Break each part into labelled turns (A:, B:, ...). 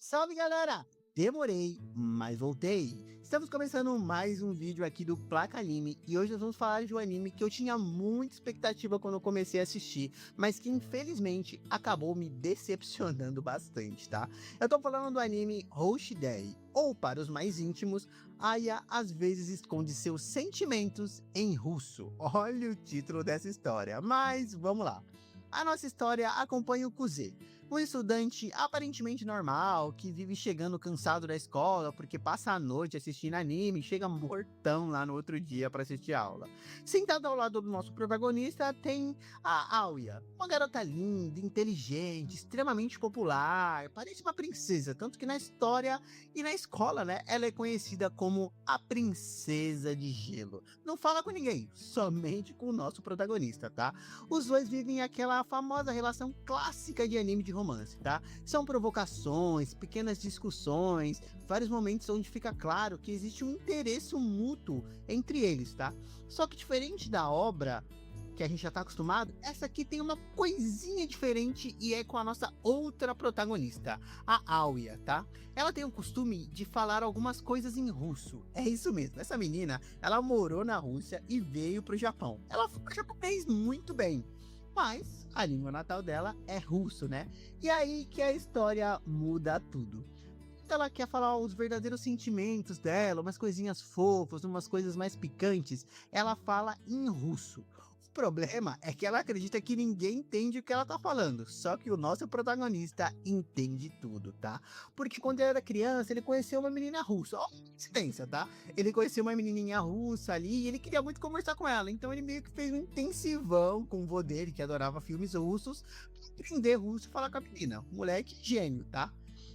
A: Salve galera! Demorei, mas voltei. Estamos começando mais um vídeo aqui do Placa Anime e hoje nós vamos falar de um anime que eu tinha muita expectativa quando eu comecei a assistir, mas que infelizmente acabou me decepcionando bastante, tá? Eu tô falando do anime Hoshiday, ou para os mais íntimos, Aya às vezes esconde seus sentimentos em russo. Olha o título dessa história, mas vamos lá. A nossa história acompanha o Kuze, um estudante aparentemente normal, que vive chegando cansado da escola porque passa a noite assistindo anime e chega mortão lá no outro dia para assistir aula. Sentado ao lado do nosso protagonista tem a Aoya, uma garota linda, inteligente, extremamente popular, parece uma princesa, tanto que na história e na escola, né, ela é conhecida como a Princesa de Gelo. Não fala com ninguém, somente com o nosso protagonista, tá? Os dois vivem aquela famosa relação clássica de anime de romance, tá? São provocações, pequenas discussões, vários momentos onde fica claro que existe um interesse mútuo entre eles, tá? Só que diferente da obra que a gente já tá acostumado, essa aqui tem uma coisinha diferente e é com a nossa outra protagonista, a Aoya, tá? Ela tem o costume de falar algumas coisas em russo. É isso mesmo, essa menina, ela morou na Rússia e veio pro Japão. Ela fala japonês muito bem, mas a língua natal dela é russo, né? E aí que a história muda tudo. Ela quer falar os verdadeiros sentimentos dela, umas coisinhas fofas, umas coisas mais picantes, ela fala em russo. O problema é que ela acredita que ninguém entende o que ela tá falando, só que o nosso protagonista entende tudo, tá? Porque quando ele era criança, ele conheceu uma menina russa, ó, coincidência, tá? Ele conheceu uma menininha russa ali e ele queria muito conversar com ela, então ele meio que fez um intensivão com o vô dele, que adorava filmes russos, pra aprender russo e falar com a menina. Moleque gênio, tá?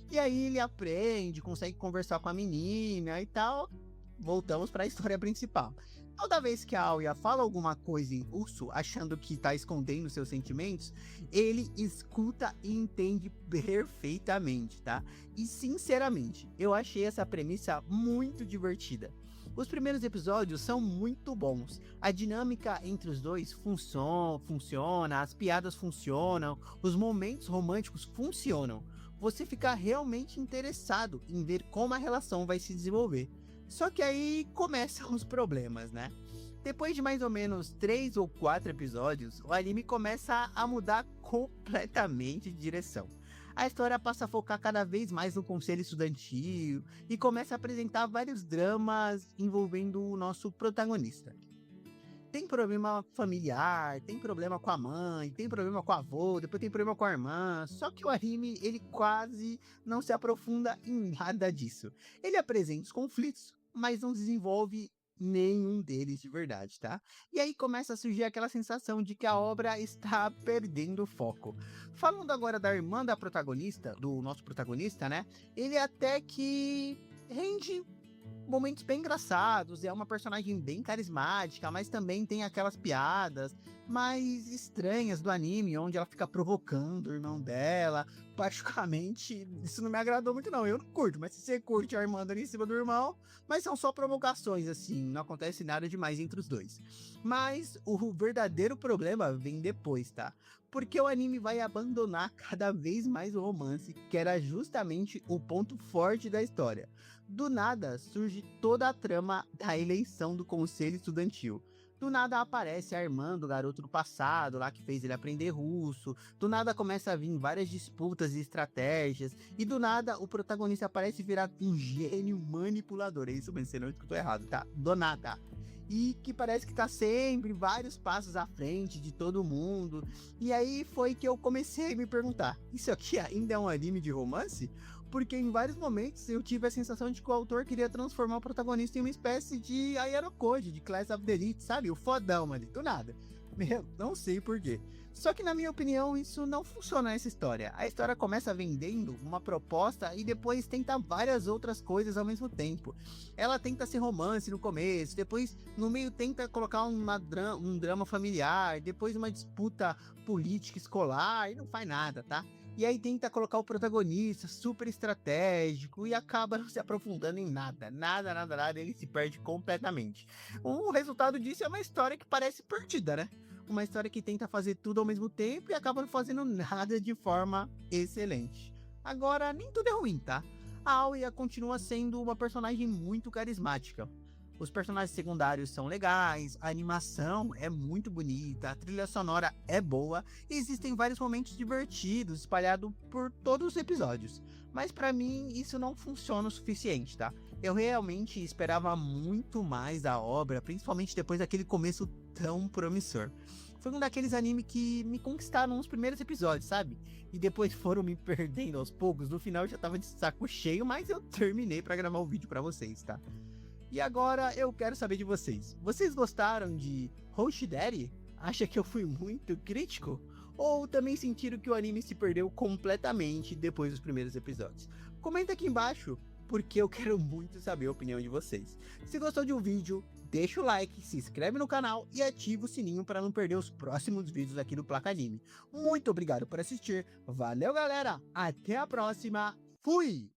A: E aí ele aprende, consegue conversar com a menina e tal. Voltamos para a história principal. Toda vez que a Aoya fala alguma coisa em russo, achando que tá escondendo seus sentimentos, ele escuta e entende perfeitamente, tá? E sinceramente, eu achei essa premissa muito divertida. Os primeiros episódios são muito bons. A dinâmica entre os dois funciona, as piadas funcionam, os momentos românticos funcionam. Você fica realmente interessado em ver como a relação vai se desenvolver. Só que aí começam os problemas, né? Depois de mais ou menos 3 ou 4 episódios, o anime começa a mudar completamente de direção. A história passa a focar cada vez mais no conselho estudantil e começa a apresentar vários dramas envolvendo o nosso protagonista. Tem problema familiar, tem problema com a mãe, tem problema com o avô, depois tem problema com a irmã. Só que o anime, ele quase não se aprofunda em nada disso. Ele apresenta os conflitos, mas não desenvolve nenhum deles de verdade, tá? E aí começa a surgir aquela sensação de que a obra está perdendo o foco. Falando agora da irmã da protagonista, do nosso protagonista, né? Ele até que rende momentos bem engraçados, é uma personagem bem carismática, mas também tem aquelas piadas mais estranhas do anime, onde ela fica provocando o irmão dela. Particularmente, isso não me agradou muito não, eu não curto, mas se você curte a irmã dando em cima do irmão, mas são só provocações, assim, não acontece nada demais entre os dois. Mas o verdadeiro problema vem depois, tá? Porque o anime vai abandonar cada vez mais o romance, que era justamente o ponto forte da história. Do nada surge toda a trama da eleição do conselho estudantil. Do nada aparece a irmã do garoto do passado, lá que fez ele aprender russo. Do nada começa a vir várias disputas e estratégias. E do nada o protagonista parece virar um gênio manipulador. É isso mesmo, você não escutou errado, tá? Do nada. E que parece que tá sempre vários passos à frente de todo mundo. E aí foi que eu comecei a me perguntar: isso aqui ainda é um anime de romance? Porque em vários momentos eu tive a sensação de que o autor queria transformar o protagonista em uma espécie de Ayano-koji, de Class of the Elite, sabe? O fodão ali, do nada. Meu, não sei porquê. Só que na minha opinião isso não funciona nessa história. A história começa vendendo uma proposta e depois tenta várias outras coisas ao mesmo tempo. Ela tenta ser romance no começo, depois no meio tenta colocar um drama familiar, depois uma disputa política escolar e não faz nada, tá? E aí tenta colocar o protagonista super estratégico e acaba não se aprofundando em nada. Nada, ele se perde completamente. O resultado disso é uma história que parece perdida, né? Uma história que tenta fazer tudo ao mesmo tempo e acaba não fazendo nada de forma excelente. Agora, nem tudo é ruim, tá? A Aoya continua sendo uma personagem muito carismática. Os personagens secundários são legais, a animação é muito bonita, a trilha sonora é boa e existem vários momentos divertidos espalhados por todos os episódios. Mas pra mim isso não funciona o suficiente, tá? Eu realmente esperava muito mais da obra, principalmente depois daquele começo tão promissor. Foi um daqueles animes que me conquistaram nos primeiros episódios, sabe? E depois foram me perdendo aos poucos. No final eu já tava de saco cheio, mas eu terminei pra gravar o vídeo pra vocês, tá? E agora eu quero saber de vocês. Vocês gostaram de Hoshidery? Acha que eu fui muito crítico? Ou também sentiram que o anime se perdeu completamente depois dos primeiros episódios? Comenta aqui embaixo, porque eu quero muito saber a opinião de vocês. Se gostou de um vídeo, deixa o like, se inscreve no canal e ativa o sininho para não perder os próximos vídeos aqui do Placa Anime. Muito obrigado por assistir, valeu galera, até a próxima, fui!